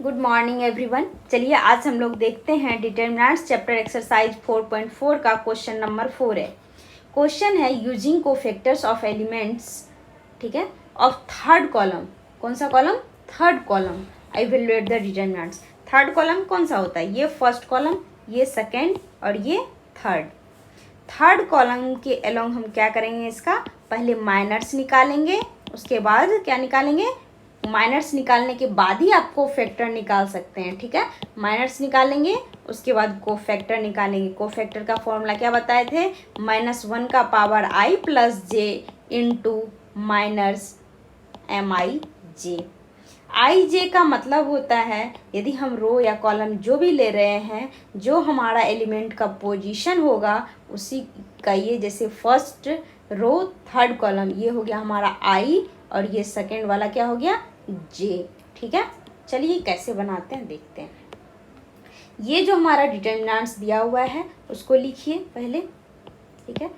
Good morning everyone. चलिए आज हम लोग देखते हैं डिटरमिनेंट्स चैप्टर एक्सरसाइज 4.4 का क्वेश्चन नंबर 4 है। क्वेश्चन है यूजिंग कोफैक्टर्स ऑफ एलिमेंट्स, ठीक है, ऑफ थर्ड कॉलम। कौन सा column? Third column. I evaluate the determinants. Third column कौन सा होता है? ये फर्स्ट कॉलम, ये सेकेंड और ये थर्ड। थर्ड कॉलम के अलोंग हम क्या करेंगे? इसका पहले माइनर्स निकालेंगे, उसके बाद क्या निकालेंगे? माइनर्स निकालने के बाद ही आप कोफैक्टर निकाल सकते हैं, ठीक है। माइनर्स निकालेंगे, उसके बाद कोफैक्टर निकालेंगे। कोफैक्टर का फॉर्मूला क्या बताए थे? -1 का power i plus J into minus MIJ। IJ का मतलब होता है यदि हम रो या कॉलम जो भी ले रहे हैं, जो हमारा एलिमेंट का पोजीशन होगा उसी का, ये जैसे फर्स्ट रो थर्ड कॉलम ये हो गया हमारा I और ये सेकेंड वाला क्या हो गया? J, ठीक है। चलिए कैसे बनाते हैं देखते हैं। ये जो हमारा डिटरमिनेंट्स दिया हुआ है उसको लिखिए पहले, ठीक है।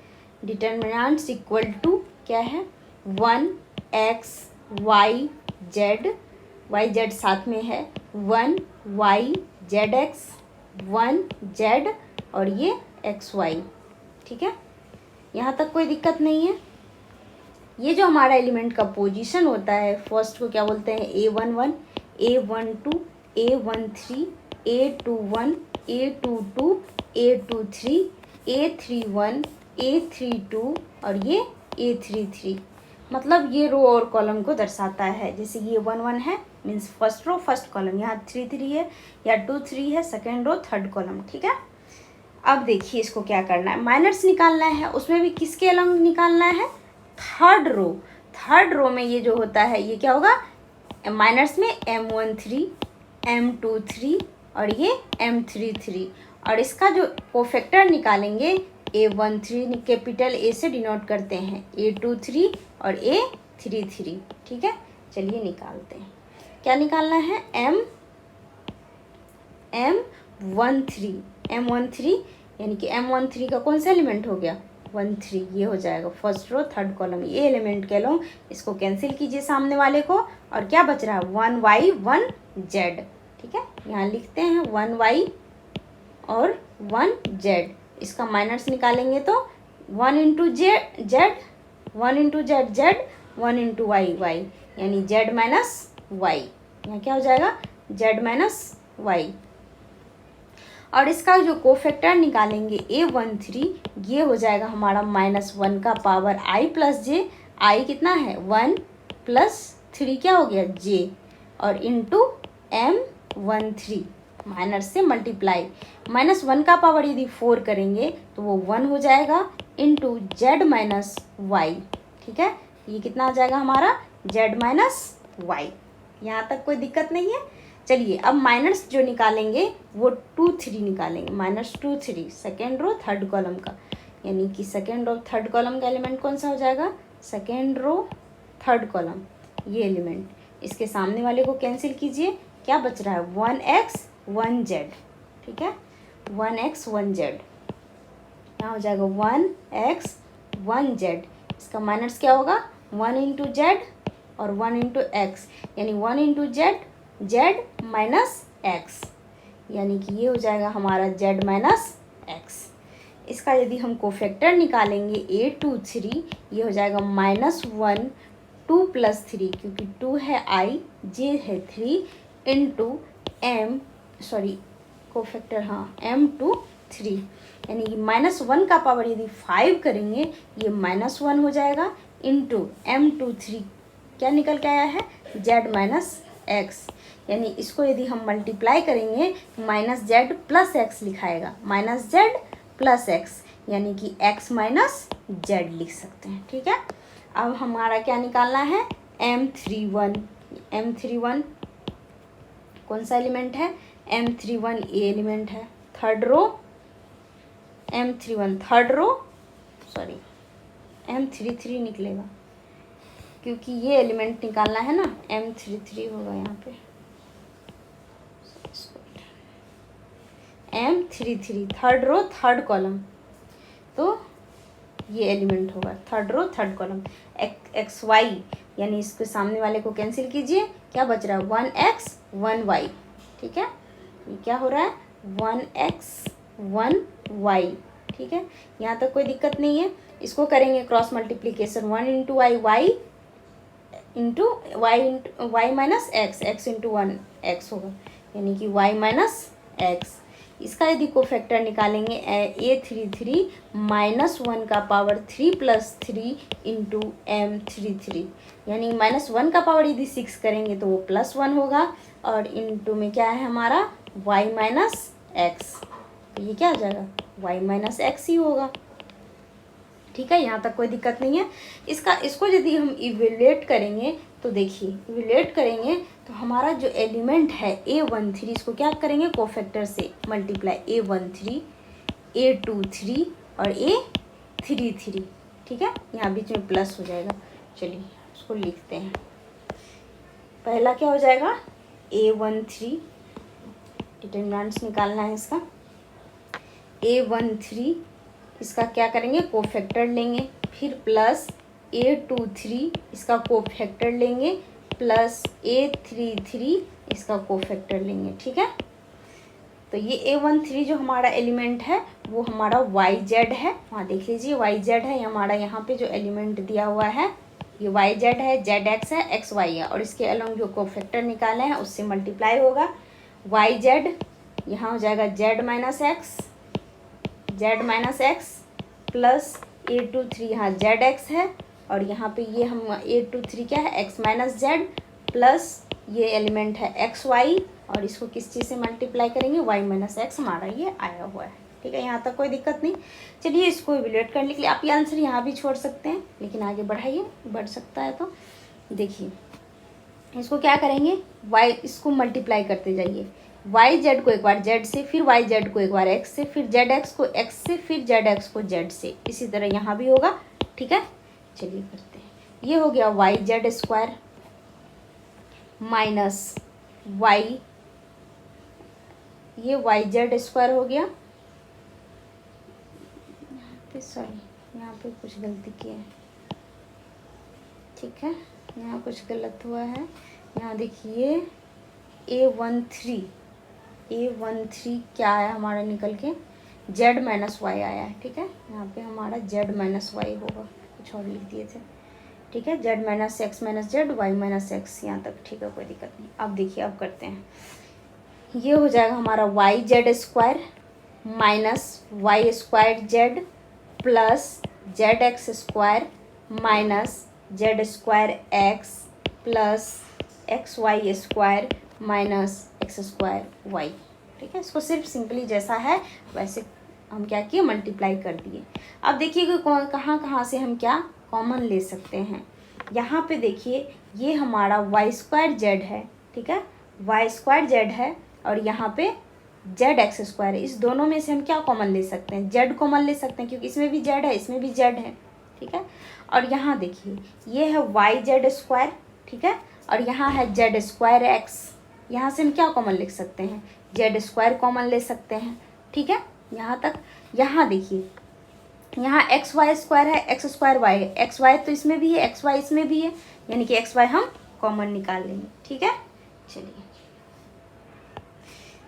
डिटरमिनेंट्स इक्वल टू क्या है? 1x y z, YZ साथ में है, 1y zx, 1z और ये xy, ठीक है। यहाँ तक कोई दिक्कत नहीं है। ये जो हमारा एलिमेंट का पोजीशन होता है, फर्स्ट को क्या बोलते हैं? A11, A12, A13, A21, A22, A23, A31, A32 और ये A33। मतलब ये रो और कॉलम को दर्शाता है। जैसे ये 1 है means first row first column, यहाँ 3 है या 2 है सेकेंड रो थर्ड कॉलम, ठीक है। अब देखिए इसको क्या करना है, माइनर्स निकालना है। उसमें भी किसके अलॉन्ग निकालना है? Third row. थर्ड रो में ये जो होता है ये क्या होगा? माइनर्स में M13, M23 और ये M33। और इसका जो कोफैक्टर निकालेंगे A13 कैपिटल A से डिनोट करते हैं, A23 और A33, ठीक है। चलिए निकालते हैं। क्या निकालना है? M13 यानी कि M13 का कौन सा एलिमेंट हो गया? 13, ये हो जाएगा फर्स्ट रो थर्ड कॉलम। ये एलिमेंट के लो, इसको कैंसिल कीजिए सामने वाले को और क्या बच रहा है? 1y 1z, ठीक है। यहाँ लिखते हैं 1y और 1z। इसका माइनस निकालेंगे तो 1 into z, 1 into z, 1 into y, यानी z माइनस y। यहाँ क्या हो जाएगा? z minus y। और इसका जो कोफैक्टर निकालेंगे A13, ये हो जाएगा हमारा -1 का power i plus J. i कितना है? 1 प्लस 3 क्या हो गया? j और इंटू M13 माइनस से मल्टीप्लाई। -1 का पावर यदि 4 करेंगे तो वो 1 हो जाएगा इंटू z माइनस y, ठीक है। ये कितना आ जाएगा हमारा? z minus y। यहाँ तक कोई दिक्कत नहीं है। चलिए अब माइनस जो निकालेंगे वो 2 3 निकालेंगे, -2 3 सेकेंड रो थर्ड कॉलम का, यानी कि सेकेंड रो थर्ड कॉलम का एलिमेंट कौन सा हो जाएगा? सेकेंड रो थर्ड कॉलम ये एलिमेंट। इसके सामने वाले को कैंसिल कीजिए, क्या बच रहा है? 1x 1z, ठीक है। 1x 1z यहाँ हो जाएगा 1x 1z। इसका माइनस क्या होगा? 1 इंटू जेड और 1 इंटू एक्स, यानी 1 इंटू z माइनस x, यानी कि ये हो जाएगा हमारा z माइनस x। इसका यदि हम कोफैक्टर निकालेंगे A23, ये हो जाएगा -1 2 प्लस 3, क्योंकि 2 है i, j है 3 इंटू कोफैक्टर M23, यानी कि -1 का पावर यदि 5 करेंगे ये -1 हो जाएगा इंटू M23 क्या निकल के आया है? z माइनस x, यानी इसको यदि हम मल्टीप्लाई करेंगे -z plus x लिखाएगा, -z plus x, यानी कि x माइनस z लिख सकते हैं, ठीक है। अब हमारा क्या निकालना है? M31 कौन सा एलिमेंट है? M31 ए एलिमेंट है, थर्ड रो। M33 M33 निकलेगा क्योंकि ये एलिमेंट निकालना है ना, M33 होगा यहाँ पे। M33 third row third column, तो ये एलिमेंट होगा third row third column. XY यानी इसके सामने वाले को कैंसिल कीजिए, क्या बच रहा है? 1x 1y, ठीक है, ये क्या हो रहा है 1x 1y, ठीक है, यहाँ तक कोई दिक्कत नहीं है। इसको करेंगे cross multiplication 1 into y, y into y minus x, x into 1 x होगा, यानी कि y माइनस एक्स। इसका यदि कोफैक्टर निकालेंगे a33 माइनस 1 का पावर 3 प्लस 3 इंटू m33, यानी माइनस 1 का पावर यदि 6 करेंगे तो वो प्लस 1 होगा, और इंटू में क्या है हमारा y माइनस एक्स, तो ये क्या आ जाएगा y माइनस एक्स ही होगा, ठीक है, यहाँ तक कोई दिक्कत नहीं है। इसको यदि हम इवेल्युएट करेंगे तो देखिए, इवेल्युएट करेंगे तो हमारा जो एलिमेंट है a13, इसको क्या करेंगे कोफैक्टर से मल्टीप्लाई, a13 a23 और a33, ठीक है, यहाँ बीच में प्लस हो जाएगा। चलिए उसको लिखते हैं। पहला क्या हो जाएगा a13, डिटरमिनेंट्स निकालना है इसका, a13 इसका क्या करेंगे कोफैक्टर लेंगे, फिर प्लस a23 इसका कोफैक्टर लेंगे, प्लस a33 इसका कोफैक्टर लेंगे, ठीक है। तो ये a13 जो हमारा एलिमेंट है वो हमारा yz है, वहाँ देख लीजिए yz है हमारा, यहाँ पे जो एलिमेंट दिया हुआ है ये yz है, zx है, xy है, और इसके अलॉन्ग जो कोफैक्टर निकाले हैं उससे मल्टीप्लाई होगा, yz यहाँ हो जाएगा z minus x plus a23 यहाँ zx है, और यहाँ पे ये हम a23 क्या है x माइनस जेड, प्लस ये एलिमेंट है xy, और इसको किस चीज़ से मल्टीप्लाई करेंगे y माइनस एक्स, हमारा ये आया हुआ है, ठीक है, यहाँ तक कोई दिक्कत नहीं। चलिए इसको इवेल्युएट करने के लिए आप ये आंसर यहाँ भी छोड़ सकते हैं, लेकिन आगे बढ़ाइए, बढ़ सकता है तो देखिए इसको क्या करेंगे y, इसको मल्टीप्लाई करते जाइए, वाई जेड को एक बार जेड से, फिर वाई जेड को एक बार एक्स से, फिर जेड एक्स को एक्स से, फिर जेड एक्स को जेड से, इसी तरह यहाँ भी होगा, ठीक है। चलिए करते हैं, ये हो गया y z square minus y, ये वाई जेड स्क्वायर हो गया, सॉरी यहाँ पे कुछ गलती की है, ठीक है, यहाँ कुछ गलत हुआ है, यहाँ देखिए a13 क्या आया हमारा निकल के z माइनस वाई आया है, ठीक है, यहाँ पे हमारा z माइनस वाई होगा, कुछ और लिख दिए थे, ठीक है, z minus x minus z, y minus x, यहाँ तक ठीक है, कोई दिक्कत नहीं। अब देखिए अब करते हैं, ये हो जाएगा हमारा y z square minus Y square z plus z x square minus z square x plus x y square minus x square y, ठीक है, इसको सिर्फ सिंपली जैसा है वैसे हम क्या किए मल्टीप्लाई कर दिए। अब देखिए कि कहाँ कहाँ से हम क्या कॉमन ले सकते हैं, यहाँ पे देखिए ये हमारा वाई स्क्वायर जेड है, ठीक है, वाई स्क्वायर जेड है, और यहाँ पे जेड एक्स स्क्वायर है, इस दोनों में से हम क्या कॉमन ले सकते हैं, जेड कॉमन ले सकते हैं, क्योंकि इसमें भी जेड है इसमें भी जेड है, ठीक है, और यहाँ देखिए ये है वाई जेड स्क्वायर, ठीक है, और यहाँ है जेड स्क्वायर एक्स, यहाँ से हम क्या कॉमन लिख सकते हैं जेड स्क्वायर कॉमन ले सकते हैं, ठीक है, यहाँ तक। यहाँ देखिए यहाँ एक्स वाई स्क्वायर है, एक्स स्क्वायर वाई है, एक्स वाई तो इसमें भी है, एक्स वाई इसमें भी है, यानी कि एक्स वाई हम कॉमन निकाल लेंगे, ठीक है। चलिए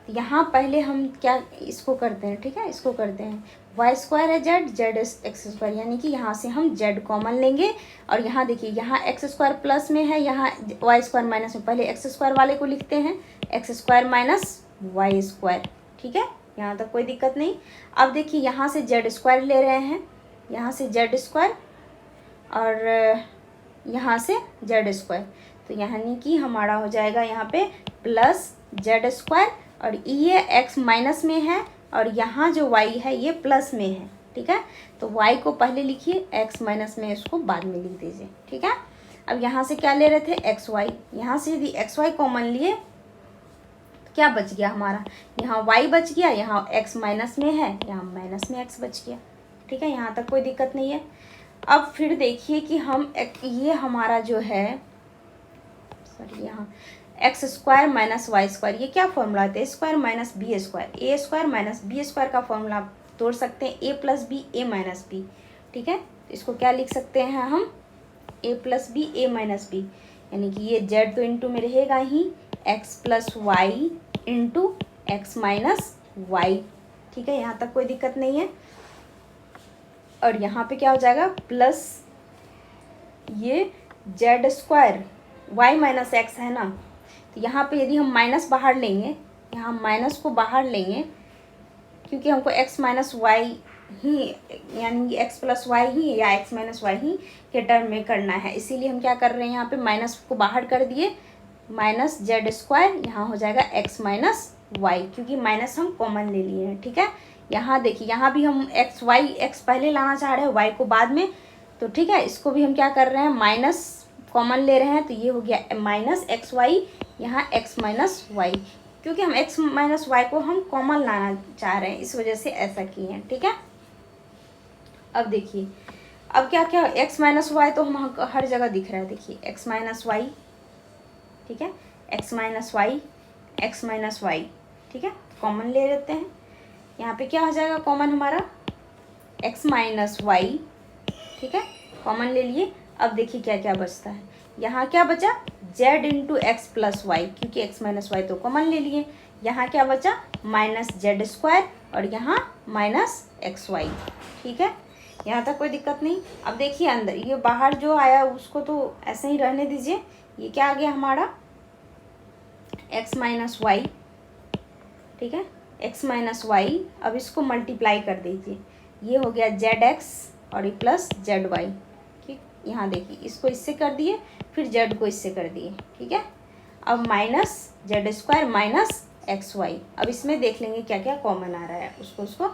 यहाँ पहले हम क्या इसको करते हैं, ठीक है, इसको करते हैं, वाई स्क्वायर है जेड, जेड एक्स स्क्वायर, यानी कि यहाँ से हम जेड कॉमन लेंगे, और यहाँ देखिए यहाँ एक्स स्क्वायर प्लस में है, यहाँ वाई स्क्वायर माइनस में, पहले एक्स स्क्वायर वाले को लिखते हैं, x square minus Y square, ठीक है, यहाँ तक कोई दिक्कत नहीं। अब देखिए यहाँ से जेड स्क्वायर ले रहे हैं, यहाँ से जेड स्क्वायर और यहाँ से जेड स्क्वायर, तो यानी कि हमारा हो जाएगा यहाँ पे प्लस जेड स्क्वायर, और ये x माइनस में है और यहाँ जो y है ये प्लस में है, ठीक है, तो y को पहले लिखिए, x माइनस में इसको बाद में लिख दीजिए, ठीक है। अब यहाँ से क्या ले रहे थे xy, यहाँ से यदि xy कॉमन लिए तो क्या बच गया हमारा, यहाँ y बच गया, यहाँ x माइनस में है, यहाँ माइनस में x बच गया, ठीक है, यहाँ तक कोई दिक्कत नहीं है। अब फिर देखिए कि हम ये हमारा जो है सॉरी यहाँ X square minus Y square, ये क्या फॉर्मूला है, A square minus B square, A square minus B square का फॉर्मूला आप तोड़ सकते हैं, A plus B A minus B, ठीक है, इसको क्या लिख सकते हैं हम A plus B A minus B, यानी कि ये जेड तो इंटू में रहेगा ही, X plus Y into X minus Y. ठीक है, यहाँ तक कोई दिक्कत नहीं है। और यहाँ पे क्या हो जाएगा प्लस ये z square y minus x है ना, तो यहाँ पे यदि हम माइनस बाहर लेंगे, यहाँ माइनस को बाहर लेंगे क्योंकि हमको एक्स माइनस वाई ही यानी एक्स प्लस वाई ही या एक्स माइनस वाई ही के टर्म में करना है, इसीलिए हम क्या कर रहे हैं यहाँ पे माइनस को बाहर कर दिए, माइनस जेड स्क्वायर यहाँ हो जाएगा एक्स माइनस वाई, क्योंकि माइनस हम कॉमन ले लिए हैं। ठीक है, यहाँ देखिए यहाँ भी हम एक्स वाई एक्स पहले लाना चाह रहे हैं, वाई को बाद में, तो ठीक है इसको भी हम क्या कर रहे हैं माइनस कॉमन ले रहे हैं, तो ये हो गया माइनस एक्स वाई, यहाँ एक्स माइनस वाई, क्योंकि हम एक्स माइनस वाई को हम कॉमन लाना चाह रहे हैं, इस वजह से ऐसा किए हैं। ठीक है, अब देखिए अब क्या क्या एक्स माइनस वाई तो हम हर जगह दिख रहा है, देखिए एक्स माइनस वाई, ठीक है x minus y, x minus Y, ठीक है कॉमन ले लेते हैं। यहाँ पे क्या हो जाएगा कॉमन हमारा एक्स माइनस वाई, ठीक है कॉमन ले लिए। अब देखिए क्या क्या बचता है, यहाँ क्या बचा z into x plus y, क्योंकि एक्स माइनस वाई तो कॉमन ले लिए। यहाँ क्या बचा माइनस जेड स्क्वायर और यहाँ माइनस एक्स वाई। ठीक है, यहाँ तक कोई दिक्कत नहीं। अब देखिए अंदर ये बाहर जो आया उसको तो ऐसे ही रहने दीजिए। ये क्या आ गया हमारा एक्स माइनस वाई, ठीक है एक्स माइनस वाई। अब इसको मल्टीप्लाई कर दीजिए, ये हो गया जेड एक्स और ये प्लस जेड वाई। ठीक, यहाँ देखिए इसको इससे कर दिए, फिर जेड को इससे कर दिए। ठीक है, अब minus z square minus x y. अब इसमें देख लेंगे क्या क्या कॉमन आ रहा है उसको।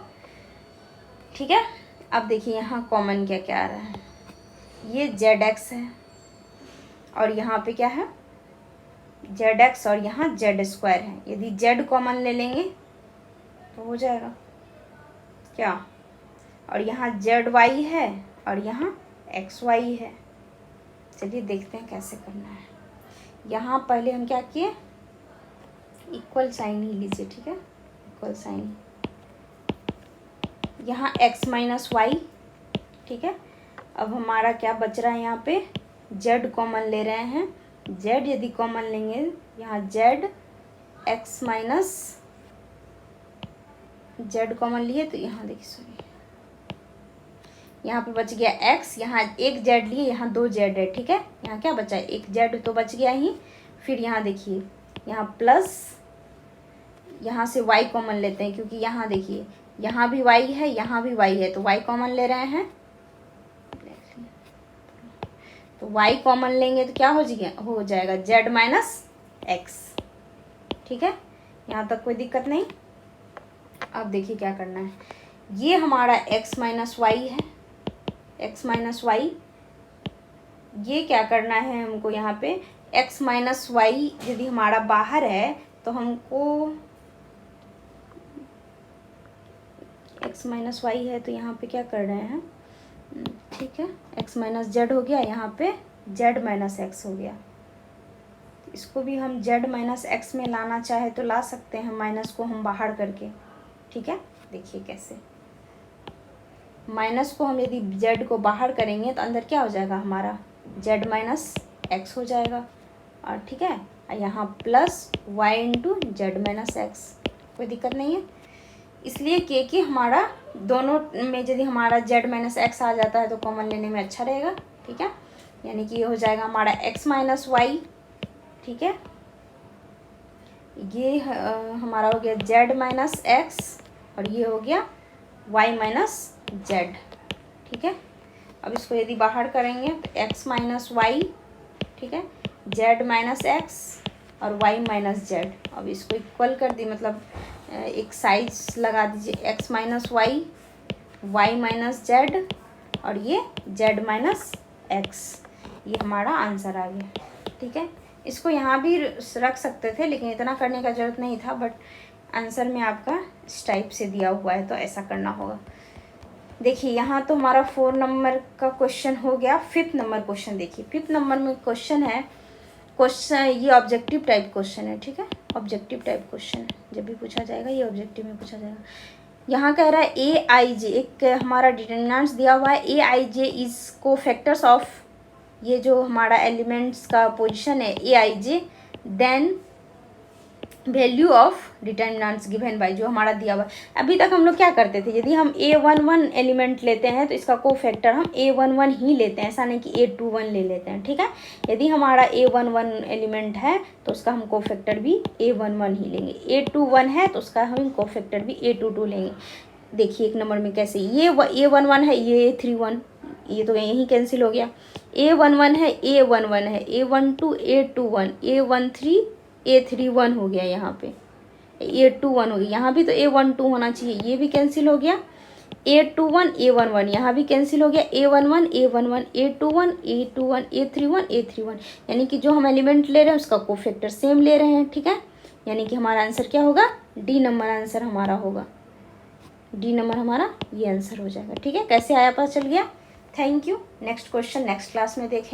ठीक है, अब देखिए यहाँ कॉमन क्या क्या आ रहा है, ये जेड एक्स है और यहाँ पे क्या है जेड एक्स और यहाँ जेड स्क्वायर है। यदि जेड कॉमन ले लेंगे तो हो जाएगा क्या, और यहाँ जेड वाई है और यहाँ एक्स वाई है। चलिए देखते हैं कैसे करना है। यहाँ पहले हम क्या किए इक्वल साइन ही लीजिए, ठीक है इक्वल साइन। यहाँ एक्स माइनस वाई, ठीक है। अब हमारा क्या बच रहा है, यहाँ पे जेड कॉमन ले रहे हैं। जेड यदि कॉमन लेंगे, यहाँ Z x minus Z common लिए तो यहाँ देखिए सॉरी यहाँ पे बच गया एक्स, यहाँ एक जेड लिए, यहाँ दो जेड है। ठीक है, यहाँ क्या बचा है एक जेड तो बच गया ही। फिर यहाँ देखिए यहाँ प्लस, यहाँ से वाई कॉमन लेते हैं क्योंकि यहाँ देखिए यहाँ भी वाई है यहाँ भी वाई है, तो वाई कॉमन ले रहे हैं। तो वाई कॉमन लेंगे तो क्या हो जाएगा जेड माइनस एक्स। ठीक है, यहाँ तक कोई दिक्कत नहीं। अब देखिए क्या करना है, ये हमारा एक्स माइनस वाई है, एक्स माइनस वाई। ये क्या करना है हमको, यहाँ पे एक्स माइनस वाई यदि हमारा बाहर है तो हमको एक्स माइनस वाई है तो यहाँ पे क्या कर रहे हैं, ठीक है एक्स माइनस जेड हो गया, यहाँ पे जेड माइनस एक्स हो गया। इसको भी हम जेड माइनस एक्स में लाना चाहे तो ला सकते हैं, माइनस को हम बाहर करके। ठीक है, देखिए कैसे माइनस को हम यदि जेड को बाहर करेंगे तो अंदर क्या हो जाएगा हमारा जेड माइनस एक्स हो जाएगा। और ठीक है यहाँ plus Y into z minus x, कोई दिक्कत नहीं है। इसलिए कि हमारा दोनों में यदि हमारा जेड माइनस एक्स आ जाता है तो कॉमन लेने में अच्छा रहेगा। ठीक है, यानी कि ये हो जाएगा हमारा एक्स माइनस वाई। ठीक है, ये हमारा हो गया जेड माइनस एक्स और ये हो गया वाई माइनस जेड। ठीक है, अब इसको यदि बाहर करेंगे तो एक्स माइनस वाई, ठीक है जेड माइनस एक्स और वाई माइनस जेड। अब इसको इक्वल कर दी, मतलब एक साइज लगा दीजिए x minus y, y minus z और ये जेड माइनस एक्स। ये हमारा आंसर आ गया। ठीक है, इसको यहाँ भी रख सकते थे लेकिन इतना करने का ज़रूरत नहीं था, बट आंसर में आपका इस टाइप से दिया हुआ है तो ऐसा करना होगा। देखिए यहाँ तो हमारा 4 नंबर का क्वेश्चन हो गया। 5th नंबर क्वेश्चन देखिए, 5th नंबर में क्वेश्चन है, क्वेश्चन ये ऑब्जेक्टिव टाइप क्वेश्चन है। ठीक है, ऑब्जेक्टिव टाइप क्वेश्चन है, जब भी पूछा जाएगा ये ऑब्जेक्टिव में पूछा जाएगा। यहाँ कह रहा है ए आई जे, एक हमारा डिटरमिनेंट्स दिया हुआ है, ए आई जे इज को फैक्टर्स ऑफ, ये जो हमारा एलिमेंट्स का पोजीशन है A I J, then value of determinants given by, जो हमारा दिया हुआ। अभी तक हम लोग क्या करते थे, यदि हम A11 एलिमेंट लेते हैं तो इसका कोफैक्टर हम A11 ही लेते हैं, ऐसा नहीं कि A21 ले लेते हैं, ठीक है। यदि हमारा A11 एलिमेंट है तो उसका हम कोफैक्टर भी A11 ही लेंगे, A21 है तो उसका हम कोफैक्टर भी A22 लेंगे। देखिए एक नंबर में कैसे, ये A11 है, ये A31, ये तो यहीं कैंसिल हो गया। A11 है, A11 है, A12 A21, A13 A31 हो गया, यहाँ पे A21 हो गया, यहाँ भी तो A12 होना चाहिए, ये भी कैंसिल हो गया। A21 A11 यहाँ भी कैंसिल हो गया, A11 A11 A21 A21 A31 A31, यानी कि जो हम एलिमेंट ले रहे हैं उसका कोफैक्टर सेम ले रहे हैं, ठीक है। यानी कि हमारा आंसर क्या होगा, डी नंबर आंसर हमारा होगा, डी नंबर हमारा ये आंसर हो जाएगा, ठीक है। कैसे आया पता चल गया। Thank you. Next question next class में देखें।